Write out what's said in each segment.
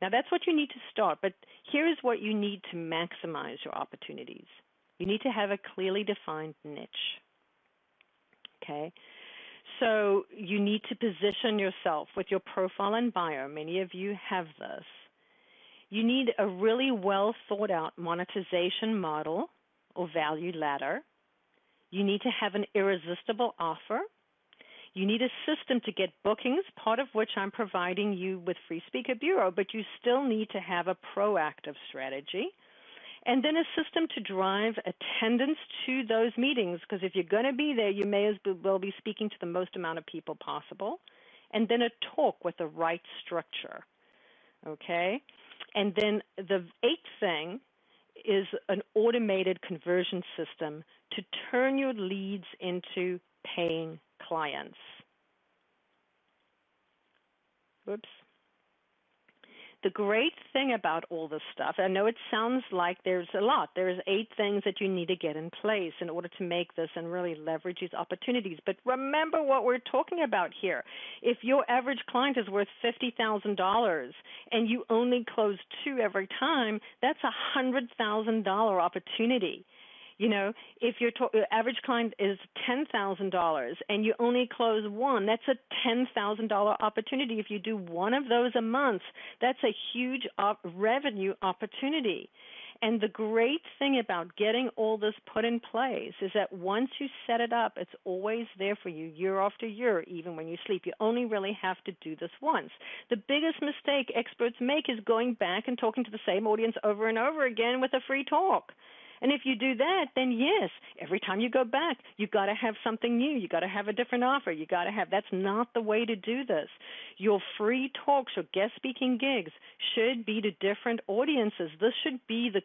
Now, that's what you need to start, but here's what you need to maximize your opportunities. You need to have a clearly defined niche. Okay? So you need to position yourself with your profile and bio. Many of you have this. You need a really well thought out monetization model or value ladder. You need to have an irresistible offer. You need a system to get bookings, part of which I'm providing you with Free Speaker Bureau, but you still need to have a proactive strategy. And then a system to drive attendance to those meetings, because if you're going to be there, you may as well be speaking to the most amount of people possible. And then a talk with the right structure, okay? And then the eighth thing is an automated conversion system to turn your leads into paying clients. Whoops. The great thing about all this stuff, I know it sounds like there's a lot. There's 8 things that you need to get in place in order to make this and really leverage these opportunities. But remember what we're talking about here. If your average client is worth $50,000 and you only close 2 every time, that's a $100,000 opportunity. You know, if your average client is $10,000 and you only close 1, that's a $10,000 opportunity. If you do 1 of those a month, that's a huge revenue opportunity. And the great thing about getting all this put in place is that once you set it up, it's always there for you year after year, even when you sleep. You only really have to do this once. The biggest mistake experts make is going back and talking to the same audience over and over again with a free talk. And if you do that, then yes, every time you go back, you've got to have something new. You've got to have a different offer. You've got to have, that's not the way to do this. Your free talks or guest speaking gigs should be to different audiences. This should be the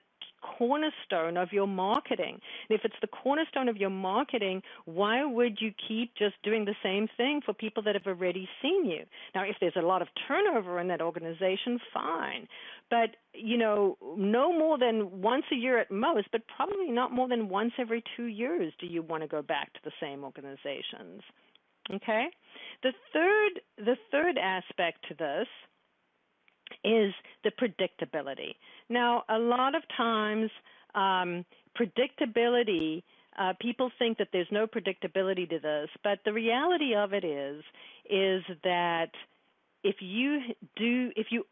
cornerstone of your marketing. And if it's the cornerstone of your marketing, why would you keep just doing the same thing for people that have already seen you? Now, if there's a lot of turnover in that organization, fine. But, you know, no more than once a year at most, but probably not more than once every 2 years do you want to go back to the same organizations. Okay? The third aspect to this is the predictability. Now, a lot of times, predictability, people think that there's no predictability to this, but the reality of it is that if you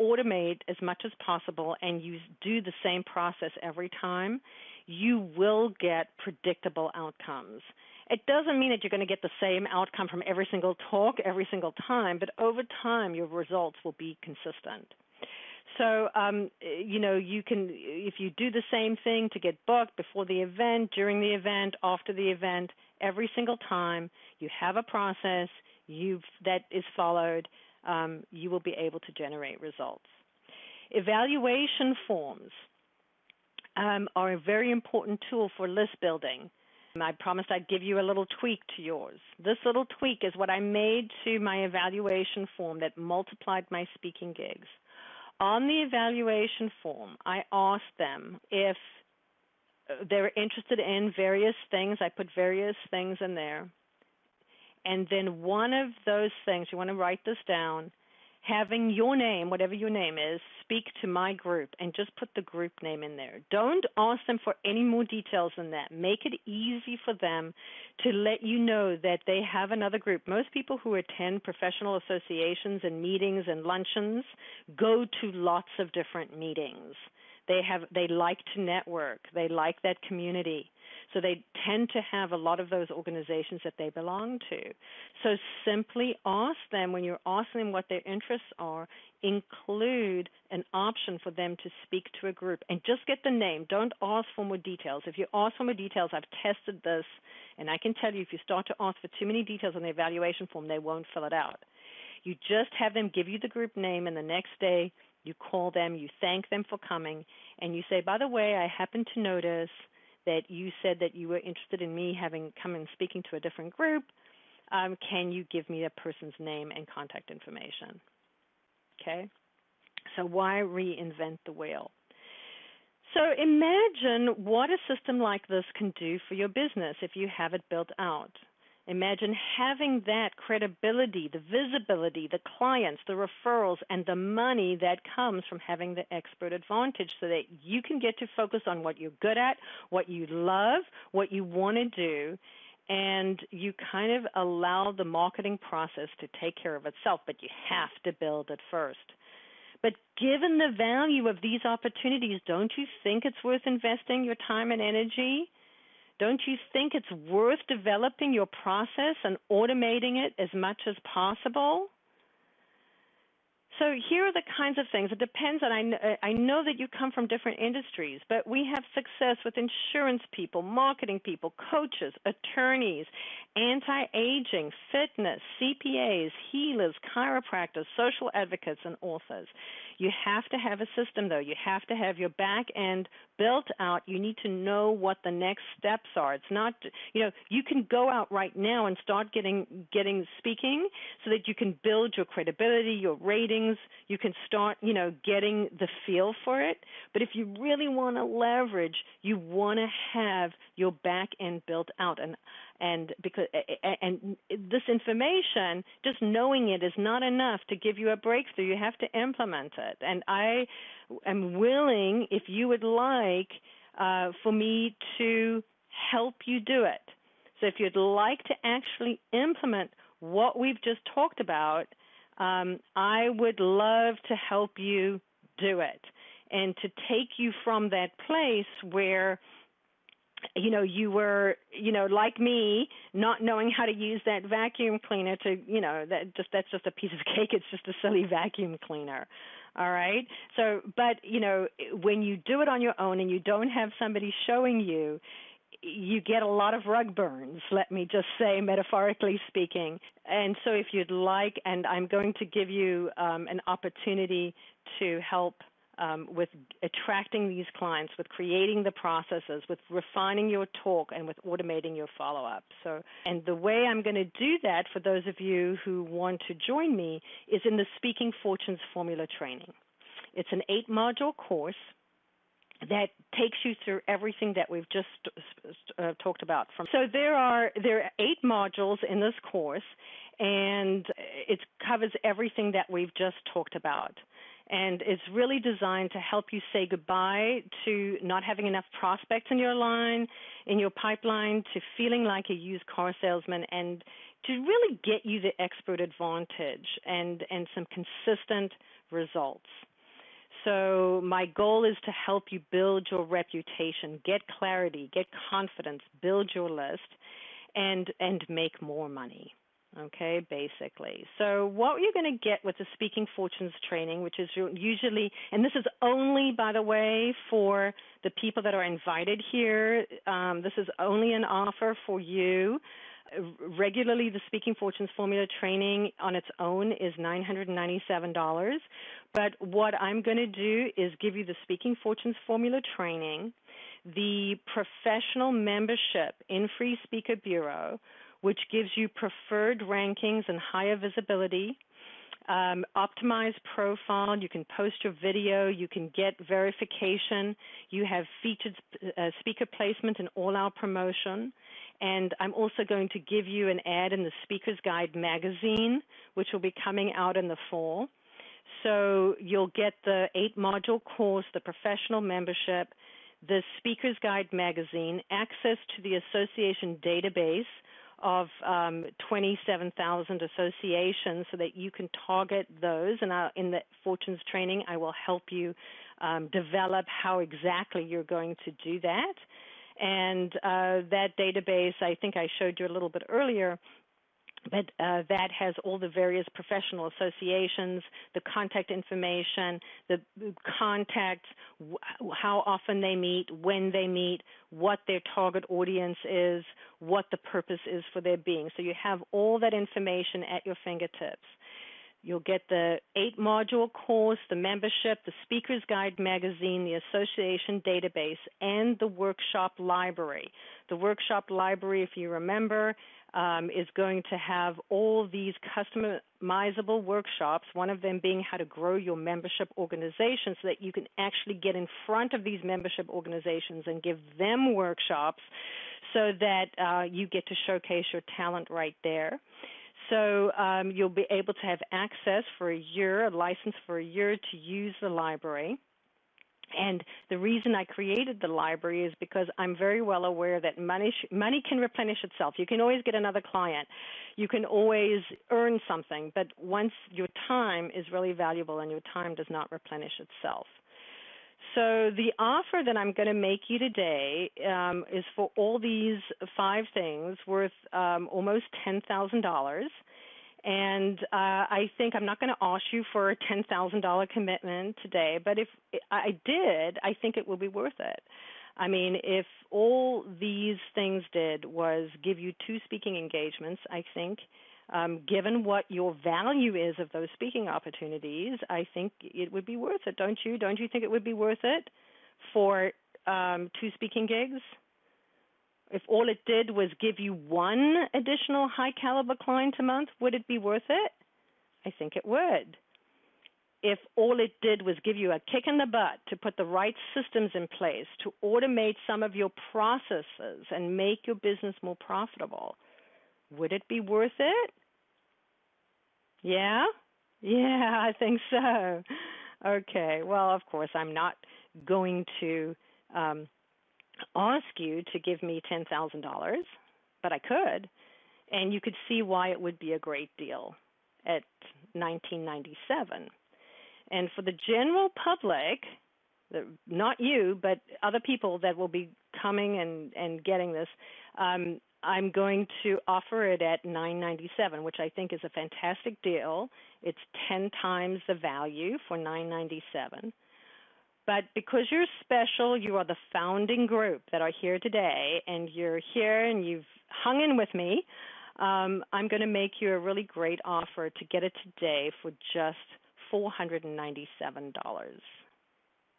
automate as much as possible and you do the same process every time, you will get predictable outcomes. It doesn't mean that you're going to get the same outcome from every single talk every single time, but over time your results will be consistent. So, you know, you can, if you do the same thing to get booked before the event, during the event, after the event, every single time, you have a process that is followed, you will be able to generate results. Evaluation forms are a very important tool for list building. I promised I'd give you a little tweak to yours. This little tweak is what I made to my evaluation form that multiplied my speaking gigs. On the evaluation form, I asked them if they're interested in various things. I put various things in there. And then one of those things, you want to write this down, having your name, whatever your name is, speak to my group, and just put the group name in there. Don't ask them for any more details than that. Make it easy for them to let you know that they have another group. Most people who attend professional associations and meetings and luncheons go to lots of different meetings. They like to network. They like that community. So they tend to have a lot of those organizations that they belong to. So simply ask them, when you're asking them what their interests are, include an option for them to speak to a group. And just get the name. Don't ask for more details. If you ask for more details, I've tested this, and I can tell you if you start to ask for too many details on the evaluation form, they won't fill it out. You just have them give you the group name, and the next day you call them, you thank them for coming, and you say, by the way, I happen to notice that you said that you were interested in me having come and speaking to a different group. Can you give me a person's name and contact information? Okay? So why reinvent the wheel? So imagine what a system like this can do for your business if you have it built out. Imagine having that credibility, the visibility, the clients, the referrals, and the money that comes from having the expert advantage so that you can get to focus on what you're good at, what you love, what you want to do, and you kind of allow the marketing process to take care of itself, but you have to build it first. But given the value of these opportunities, don't you think it's worth investing your time and energy? Don't you think it's worth developing your process and automating it as much as possible? So here are the kinds of things. It depends on, I know that you come from different industries, but we have success with insurance people, marketing people, coaches, attorneys, anti-aging, fitness, CPAs, healers, chiropractors, social advocates, and authors. You have to have a system, though. You have to have your back end built out. You need to know what the next steps are. It's not, you can go out right now and start getting speaking so that you can build your credibility, your ratings. You can start, getting the feel for it. But if you really want to leverage, you want to have your back end built out. And this information, just knowing it is not enough to give you a breakthrough. You have to implement it. And I am willing, if you would like, for me to help you do it. So if you'd like to actually implement what we've just talked about, I would love to help you do it and to take you from that place where you were, like me, not knowing how to use that vacuum cleaner to, that's just a piece of cake. It's just a silly vacuum cleaner. All right. So, but, when you do it on your own and you don't have somebody showing you, you get a lot of rug burns, let me just say, metaphorically speaking. And so if you'd like, and I'm going to give you an opportunity to help with attracting these clients, with creating the processes, with refining your talk, and with automating your follow-up. So, and the way I'm going to do that for those of you who want to join me is in the Speaking Fortunes Formula training. It's an 8-module course that takes you through everything that we've just talked about. So there are 8 modules in this course, and it covers everything that we've just talked about. And it's really designed to help you say goodbye to not having enough prospects in your pipeline, to feeling like a used car salesman, and to really get you the expert advantage and some consistent results. So my goal is to help you build your reputation, get clarity, get confidence, build your list, and make more money. Okay, basically. So what you're going to get with the Speaking Fortunes training, which is usually, and this is only, by the way, for the people that are invited here, this is only an offer for you. Regularly, the Speaking Fortunes Formula training on its own is $997. But what I'm going to do is give you the Speaking Fortunes Formula training, the professional membership in Free Speaker Bureau, which gives you preferred rankings and higher visibility, optimized profile, you can post your video, you can get verification, you have featured speaker placement in all our promotion, and I'm also going to give you an ad in the Speaker's Guide magazine, which will be coming out in the fall. So you'll get the 8-module course, the professional membership, the Speaker's Guide magazine, access to the association database of 27,000 associations so that you can target those. And in the Fortunes training, I will help you develop how exactly you're going to do that. And that database, I think I showed you a little bit earlier, but that has all the various professional associations, the contact information, the contacts, how often they meet, when they meet, what their target audience is, what the purpose is for their being. So you have all that information at your fingertips. You'll get the 8-module course, the membership, the Speaker's Guide magazine, the association database, and the workshop library. The workshop library, if you remember, is going to have all these customizable workshops, one of them being how to grow your membership organization so that you can actually get in front of these membership organizations and give them workshops so that you get to showcase your talent right there. So you'll be able to have access for a year, a license for a year to use the library. And the reason I created the library is because I'm very well aware that money can replenish itself. You can always get another client. You can always earn something, but once your time is really valuable and your time does not replenish itself. So the offer that I'm going to make you today is for all these 5 things worth almost $10,000. And I think I'm not going to ask you for a $10,000 commitment today, but if I did, I think it will be worth it. I mean, if all these things did was give you 2 speaking engagements, I think, given what your value is of those speaking opportunities, I think it would be worth it, don't you? Don't you think it would be worth it for 2 speaking gigs? If all it did was give you 1 additional high-caliber client a month, would it be worth it? I think it would. If all it did was give you a kick in the butt to put the right systems in place, to automate some of your processes and make your business more profitable, would it be worth it? Yeah? Yeah, I think so. Okay, well, of course, I'm not going to ask you to give me $10,000, but I could, and you could see why it would be a great deal at $19.97. And for the general public, not you, but other people that will be coming and getting this, I'm going to offer it at $9.97, which I think is a fantastic deal. It's 10 times the value for $9.97. But because you're special, you are the founding group that are here today, and you're here and you've hung in with me, I'm going to make you a really great offer to get it today for just $497.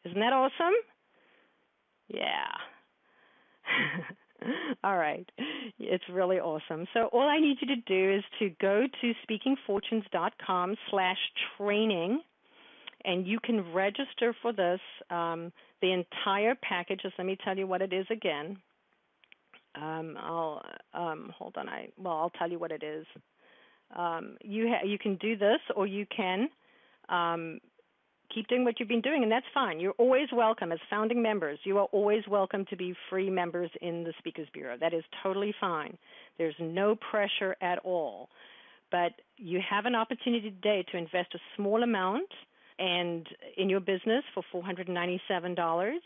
Isn't that awesome? Yeah. All right. It's really awesome. So all I need you to do is to go to speakingfortunes.com/training, and you can register for this, the entire package. Just let me tell you what it is again. Hold on. I'll tell you what it is. You can do this, or you can keep doing what you've been doing, and that's fine. You're always welcome as founding members. You are always welcome to be free members in the Speakers Bureau. That is totally fine. There's no pressure at all. But you have an opportunity today to invest a small amount and in your business for $497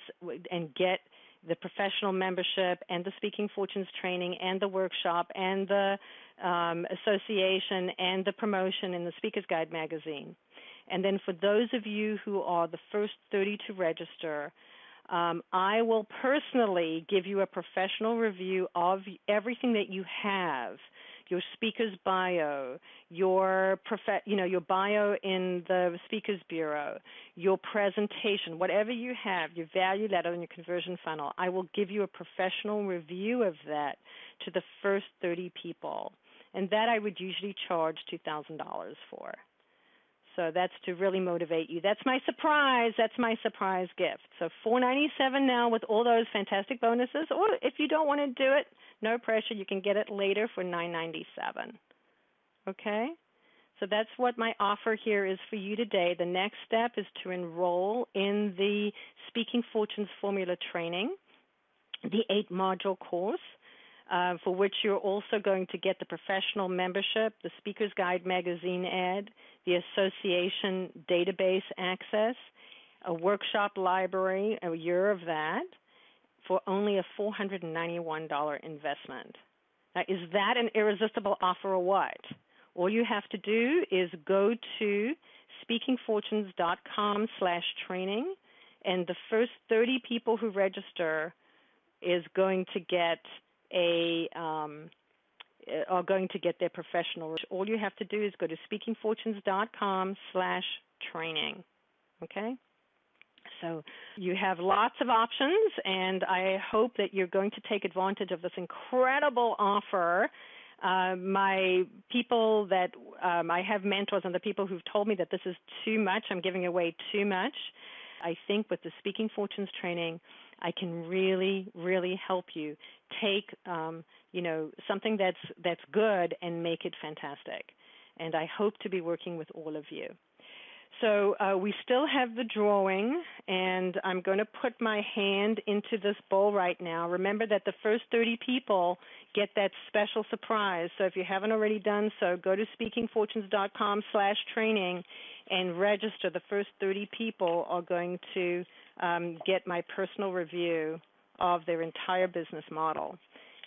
and get the professional membership and the Speaking Fortunes training and the workshop and the association and the promotion in the Speaker's Guide magazine. And then for those of you who are the first 30 to register, I will personally give you a professional review of everything that you have, your speaker's bio, your bio in the Speakers Bureau, your presentation, whatever you have, your value ladder and your conversion funnel. I will give you a professional review of that to the first 30 people. And that I would usually charge $2,000 for. So that's to really motivate you. That's my surprise. That's my surprise gift. So $497 now with all those fantastic bonuses. Or if you don't want to do it, no pressure. You can get it later for $997. Okay? So that's what my offer here is for you today. The next step is to enroll in the Speaking Fortunes Formula Training, the 8-module course. For which you're also going to get the professional membership, the Speaker's Guide magazine ad, the association database access, a workshop library, a year of that, for only a $491 investment. Now, is that an irresistible offer or what? All you have to do is go to speakingfortunes.com/training, and the first 30 people who register is going to get are going to get their professional. All you have to do is go to speakingfortunes.com/training. Okay? So you have lots of options, and I hope that you're going to take advantage of this incredible offer. My people that I have mentors and the people who've told me that this is too much, I'm giving away too much. I think with the Speaking Fortunes training, I can really, really help you take, something that's good and make it fantastic. And I hope to be working with all of you. So we still have the drawing, and I'm going to put my hand into this bowl right now. Remember that the first 30 people get that special surprise. So if you haven't already done so, go to speakingfortunes.com/training and register. The first 30 people are going to get my personal review of their entire business model.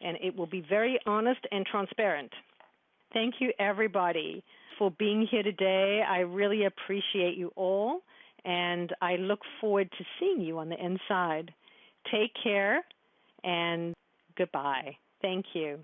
And it will be very honest and transparent. Thank you, everybody, for being here today. I really appreciate you all, and I look forward to seeing you on the inside. Take care, and goodbye. Thank you.